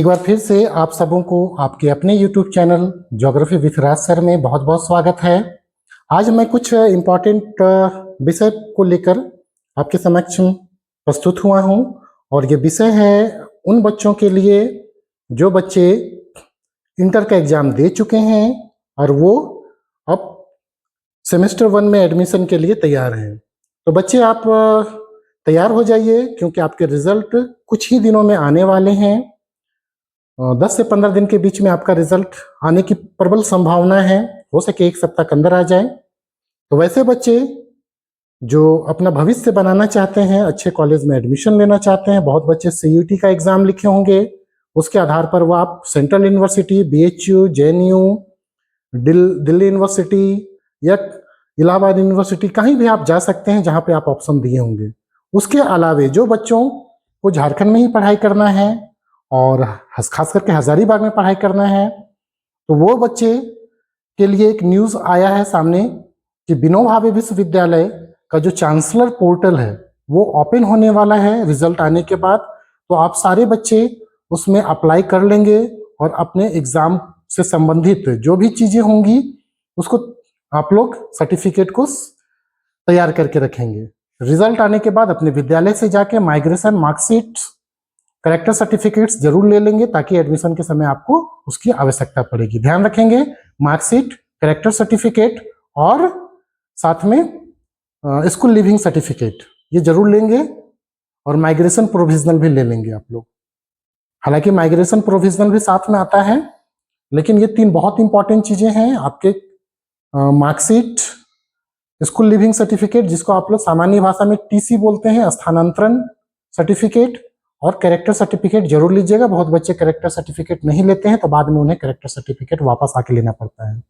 एक बार फिर से आप सबों को आपके अपने YouTube channel geography with Raj sir में बहुत बहुत स्वागत है। आज मैं कुछ इम्पॉर्टेंट विषय को लेकर आपके समक्ष प्रस्तुत हुआ हूं और ये विषय है उन बच्चों के लिए जो बच्चे इंटर का एग्जाम दे चुके हैं और वो अब सेमेस्टर 1 में एडमिशन के लिए तैयार हैं। तो बच्चे आप तैयार हो जाइए क्योंकि आपके रिजल्ट कुछ ही दिनों में आने वाले हैं। 10 से 15 दिन के बीच में आपका रिजल्ट आने की प्रबल संभावना है, हो सके एक सप्ताह के अंदर आ जाए। तो वैसे बच्चे जो अपना भविष्य बनाना चाहते हैं, अच्छे कॉलेज में एडमिशन लेना चाहते हैं, बहुत बच्चे सीयूटी का एग्जाम लिखे होंगे, उसके आधार पर वो आप central university, BHU, JNU, Delhi university या इलाहाबाद यूनिवर्सिटी कहीं भी आप जा सकते हैं जहां पे आप ऑप्शन दिए होंगे। उसके अलावे जो बच्चों को झारखंड में ही पढ़ाई करना है और खास करके हजारीबाग में पढ़ाई करना है, तो वो बच्चे के लिए एक न्यूज़ आया है सामने कि विनोबा भावे विश्वविद्यालय का जो चांसलर पोर्टल है वो ओपन होने वाला है रिजल्ट आने के बाद। तो आप सारे बच्चे उसमें अप्लाई कर लेंगे और अपने एग्जाम से संबंधित जो भी चीजें होंगी उसको आप लोग सर्टिफिकेट को तैयार करके रखेंगे। रिजल्ट आने के बाद अपने विद्यालय से जाके माइग्रेशन, मार्कशीट, करेक्टर सर्टिफिकेट्स जरूर ले लेंगे ताकि एडमिशन के समय आपको उसकी आवश्यकता पड़ेगी। ध्यान रखेंगे, मार्कशीट, करेक्टर सर्टिफिकेट और साथ में स्कूल लिविंग सर्टिफिकेट ये जरूर लेंगे और माइग्रेशन प्रोविजनल भी ले लेंगे आप लोग। हालांकि माइग्रेशन प्रोविजनल भी साथ में आता है, लेकिन ये तीन बहुत इंपॉर्टेंट चीजें हैं आपके मार्कशीट, स्कूल लिविंग सर्टिफिकेट जिसको आप लोग सामान्य भाषा में टीसी बोलते हैं, स्थानांतरण सर्टिफिकेट, और कैरेक्टर सर्टिफिकेट जरूर लीजिएगा। बहुत बच्चे कैरेक्टर सर्टिफिकेट नहीं लेते हैं तो बाद में उन्हें कैरेक्टर सर्टिफिकेट वापस आके लेना पड़ता है।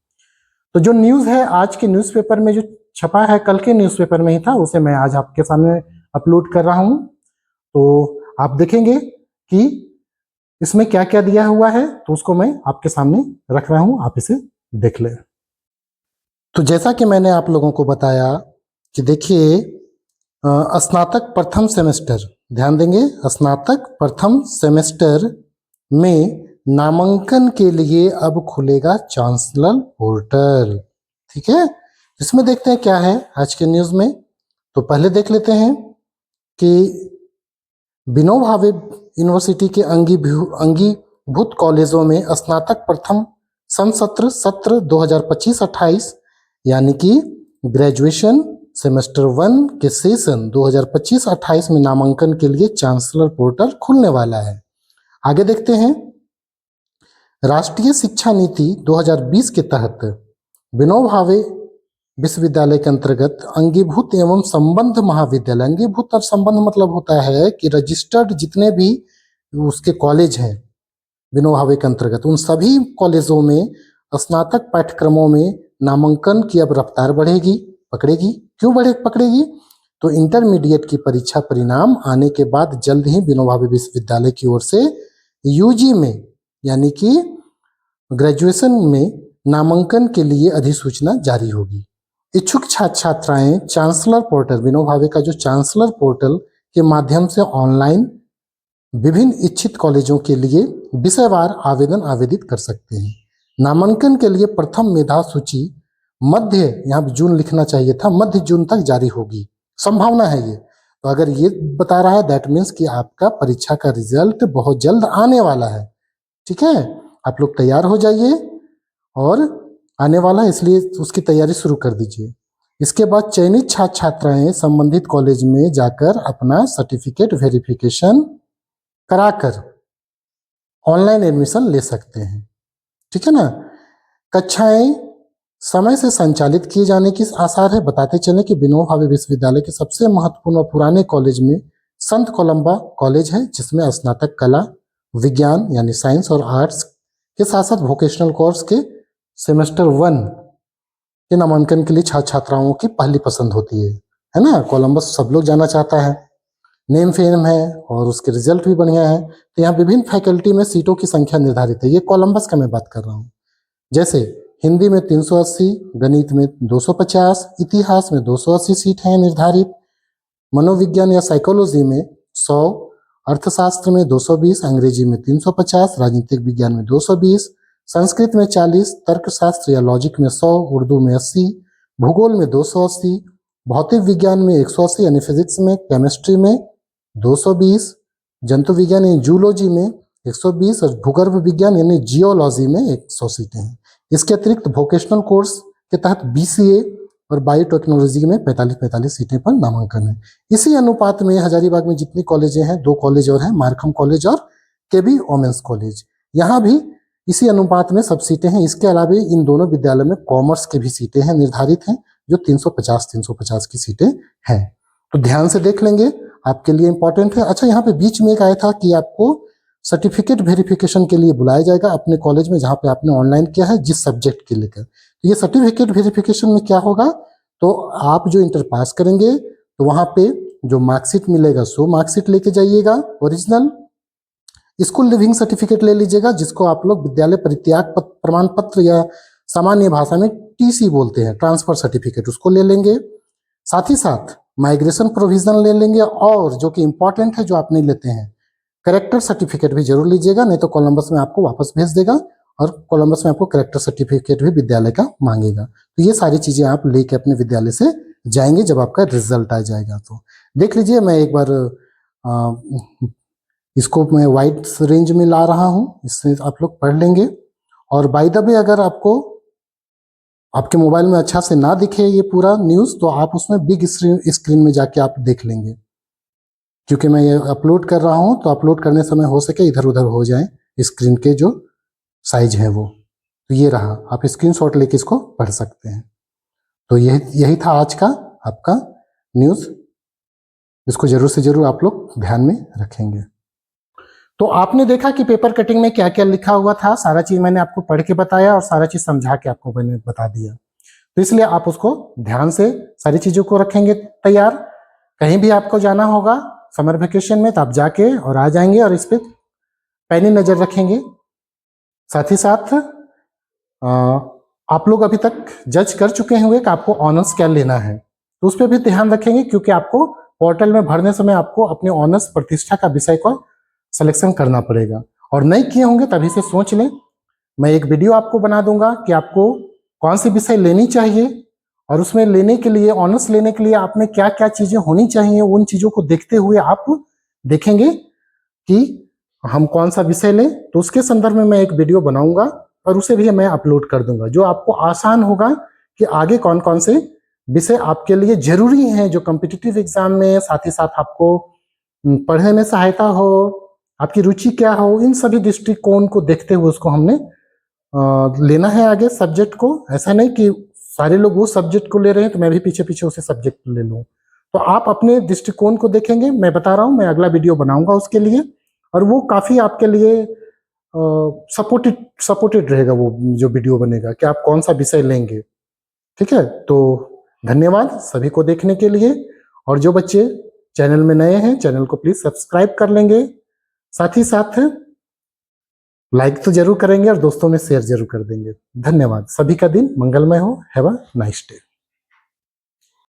तो जो न्यूज़ है आज के न्यूज़पेपर में जो छपा है, कल के न्यूज़पेपर में ही था, उसे मैं आज आपके सामने अपलोड कर रहा हूं। तो आप देखेंगे कि इसमें क्या क्या दिया हुआ है, तो उसको मैं आपके सामने रख रहा हूं, आप इसे देख लें। तो जैसा कि मैंने आप लोगों को बताया कि देखिए स्नातक प्रथम सेमेस्टर, ध्यान देंगे, स्नातक प्रथम सेमेस्टर में नामांकन के लिए अब खुलेगा चांसलर पोर्टल। ठीक है, इसमें देखते हैं क्या है आज के न्यूज़ में। तो पहले देख लेते हैं कि विनोबा भावे यूनिवर्सिटी के अंगीभूत कॉलेजों में स्नातक प्रथम सत्र 2025-28 यानी कि ग्रेजुएशन सेमेस्टर 1 के सेशन 2025-28 में नामांकन के लिए चांसलर पोर्टल खुलने वाला है। आगे देखते हैं, राष्ट्रीय शिक्षा नीति 2020 के तहत विनोबा भावे विश्वविद्यालय के अंतर्गत अंगीभूत एवं संबंध महाविद्यालय, अंगीभूत और संबंध मतलब होता है कि रजिस्टर्ड जितने भी उसके कॉलेज हैं विनोबा भावे के अंतर्गत, उन सभी कॉलेजों में स्नातक पाठ्यक्रमों में नामांकन की अब रफ्तार पकड़ेगी। क्यों पकड़ेगी? तो इंटरमीडिएट की परीक्षा परिणाम आने के बाद जल्द ही विनोबा भावे विश्वविद्यालय की ओर से यूजी में यानी कि ग्रेजुएशन में नामांकन के लिए अधिसूचना जारी होगी। इच्छुक छात्र छात्राएं चांसलर पोर्टल, विनोबा भावे का जो चांसलर पोर्टल के माध्यम से ऑनलाइन विभिन्न इच्छित कॉलेजों के लिए विषयवार आवेदित कर सकते हैं। नामांकन के लिए प्रथम मेधा सूची मध्य, यहाँ जून लिखना चाहिए था, मध्य जून तक जारी होगी, संभावना है ये। तो अगर ये बता रहा है दैट मीन्स कि आपका परीक्षा का रिजल्ट बहुत जल्द आने वाला है। ठीक है, आप लोग तैयार हो जाइए और आने वाला है, इसलिए उसकी तैयारी शुरू कर दीजिए। इसके बाद चयनित छात्र छात्राएं संबंधित कॉलेज में जाकर अपना सर्टिफिकेट वेरिफिकेशन कराकर ऑनलाइन एडमिशन ले सकते हैं। ठीक है ना, कक्षाएं समय से संचालित किए जाने की आसार है। बताते चले कि विनोबा भावे विश्वविद्यालय के सबसे महत्वपूर्ण और पुराने कॉलेज में संत कोलंबा कॉलेज है, जिसमें स्नातक कला, विज्ञान यानी साइंस और आर्ट्स के साथ साथ वोकेशनल कोर्स के सेमेस्टर 1 के नामांकन के लिए छात्र छात्राओं की पहली पसंद होती है ना। कोलंबस सब लोग जाना चाहता है, नेम फेम है और उसके रिजल्ट भी बढ़िया है। तो यहाँ विभिन्न फैकल्टी में सीटों की संख्या निर्धारित है। ये कोलंबस का मैं बात कर रहा हूँ। जैसे हिंदी में 380, गणित में 250, इतिहास में 280 सीट हैं निर्धारित, मनोविज्ञान या साइकोलॉजी में 100, अर्थशास्त्र में 220, अंग्रेजी में 350, राजनीतिक विज्ञान में 220, संस्कृत में 40, तर्कशास्त्र या लॉजिक में 100, उर्दू में 80, भूगोल में 280, भौतिक विज्ञान में 180 यानी फिजिक्स में, केमिस्ट्री में 220, जंतु विज्ञान यानी जूलॉजी में 120 और भूगर्भ विज्ञान यानी जियोलॉजी में 100 सीटें हैं। इसके अतिरिक्त वोकेशनल कोर्स के तहत BCA और बायोटेक्नोलॉजी में 45 सीटें पर नामांकन है। इसी अनुपात में हजारीबाग में जितनी कॉलेजें हैं, 2 कॉलेज और हैं, मार्कम कॉलेज और KB वोमेंस कॉलेज, यहाँ भी इसी अनुपात में सब सीटें हैं। इसके अलावा इन दोनों विद्यालयों में कॉमर्स की भी सीटें हैं, निर्धारित हैं, जो 350 की सीटें हैं। तो ध्यान से देख लेंगे, आपके लिए इंपॉर्टेंट है। अच्छा, यहाँ पे बीच में एक आया था कि आपको सर्टिफिकेट वेरिफिकेशन के लिए बुलाया जाएगा अपने कॉलेज में जहाँ पे आपने ऑनलाइन किया है जिस सब्जेक्ट के लेकर। तो ये सर्टिफिकेट वेरिफिकेशन में क्या होगा, तो आप जो इंटर पास करेंगे तो वहाँ पे जो मार्कशीट मिलेगा सो मार्कशीट लेके जाइएगा ओरिजिनल, स्कूल लिविंग सर्टिफिकेट ले लीजिएगा जिसको आप लोग विद्यालय परित्याग प्रमाण पत्र या सामान्य भाषा में TC बोलते हैं, ट्रांसफर सर्टिफिकेट, उसको ले लेंगे। साथ ही साथ माइग्रेशन प्रोविजन ले लेंगे और जो कि इंपॉर्टेंट है जो आप नहीं लेते हैं, करेक्टर सर्टिफिकेट भी जरूर लीजिएगा, नहीं तो कोलंबस में आपको वापस भेज देगा और कोलंबस में आपको करेक्टर सर्टिफिकेट भी विद्यालय का मांगेगा। तो ये सारी चीजें आप लेके अपने विद्यालय से जाएंगे जब आपका रिजल्ट आ जाएगा। तो देख लीजिए, मैं एक बार इसको मैं वाइड रेंज में ला रहा हूँ, इससे आप लोग पढ़ लेंगे। और बाय द वे, अगर आपको आपके मोबाइल में अच्छा से ना दिखे ये पूरा न्यूज़ तो आप उसमें बिग स्क्रीन में जाके आप देख लेंगे, क्योंकि मैं ये अपलोड कर रहा हूँ तो अपलोड करने समय हो सके इधर उधर हो जाए स्क्रीन के जो साइज है वो। तो ये रहा, आप स्क्रीनशॉट लेके इसको पढ़ सकते हैं। तो यही था आज का आपका न्यूज़, इसको जरूर से जरूर आप लोग ध्यान में रखेंगे। तो आपने देखा कि पेपर कटिंग में क्या क्या लिखा हुआ था, सारा चीज मैंने आपको पढ़ के बताया और सारा चीज समझा के आपको मैंने बता दिया। तो इसलिए आप उसको ध्यान से सारी चीजों को रखेंगे तैयार। कहीं भी आपको जाना होगा समर वेकेशन में तो आप जाके और आ जाएंगे और इस पर पैनी नजर रखेंगे। साथ ही साथ आप लोग अभी तक जज कर चुके होंगे कि आपको ऑनर्स क्या लेना है, तो उस पर भी ध्यान रखेंगे, क्योंकि आपको पोर्टल में भरने समय आपको अपने ऑनर्स प्रतिष्ठा का विषय को सिलेक्शन करना पड़ेगा। और नहीं किए होंगे तभी से सोच लें, मैं एक वीडियो आपको बना दूंगा कि आपको कौन सी विषय लेनी चाहिए और उसमें लेने के लिए, ऑनर्स लेने के लिए आप में क्या क्या चीजें होनी चाहिए। उन चीजों को देखते हुए आप देखेंगे कि हम कौन सा विषय लें, तो उसके संदर्भ में मैं एक वीडियो बनाऊंगा और उसे भी मैं अपलोड कर दूंगा, जो आपको आसान होगा कि आगे कौन कौन से विषय आपके लिए जरूरी हैं जो कॉम्पिटिटिव एग्जाम में, साथ ही साथ आपको पढ़ने में सहायता हो, आपकी रुचि क्या हो, इन सभी दृष्टिकोण को देखते हुए उसको हमने लेना है आगे सब्जेक्ट को। ऐसा नहीं कि सारे लोग वो सब्जेक्ट को ले रहे हैं तो मैं भी पीछे पीछे उसे सब्जेक्ट ले लूँ। तो आप अपने दृष्टिकोण को देखेंगे, मैं बता रहा हूँ, मैं अगला वीडियो बनाऊंगा उसके लिए, और वो काफी आपके लिए सपोर्टेड रहेगा वो जो वीडियो बनेगा कि आप कौन सा विषय लेंगे। ठीक है, तो धन्यवाद सभी को देखने के लिए। और जो बच्चे चैनल में नए हैं, चैनल को प्लीज सब्सक्राइब कर लेंगे, साथ ही साथ लाइक तो जरूर करेंगे और दोस्तों में शेयर जरूर कर देंगे। धन्यवाद, सभी का दिन मंगलमय हो। Have a nice day.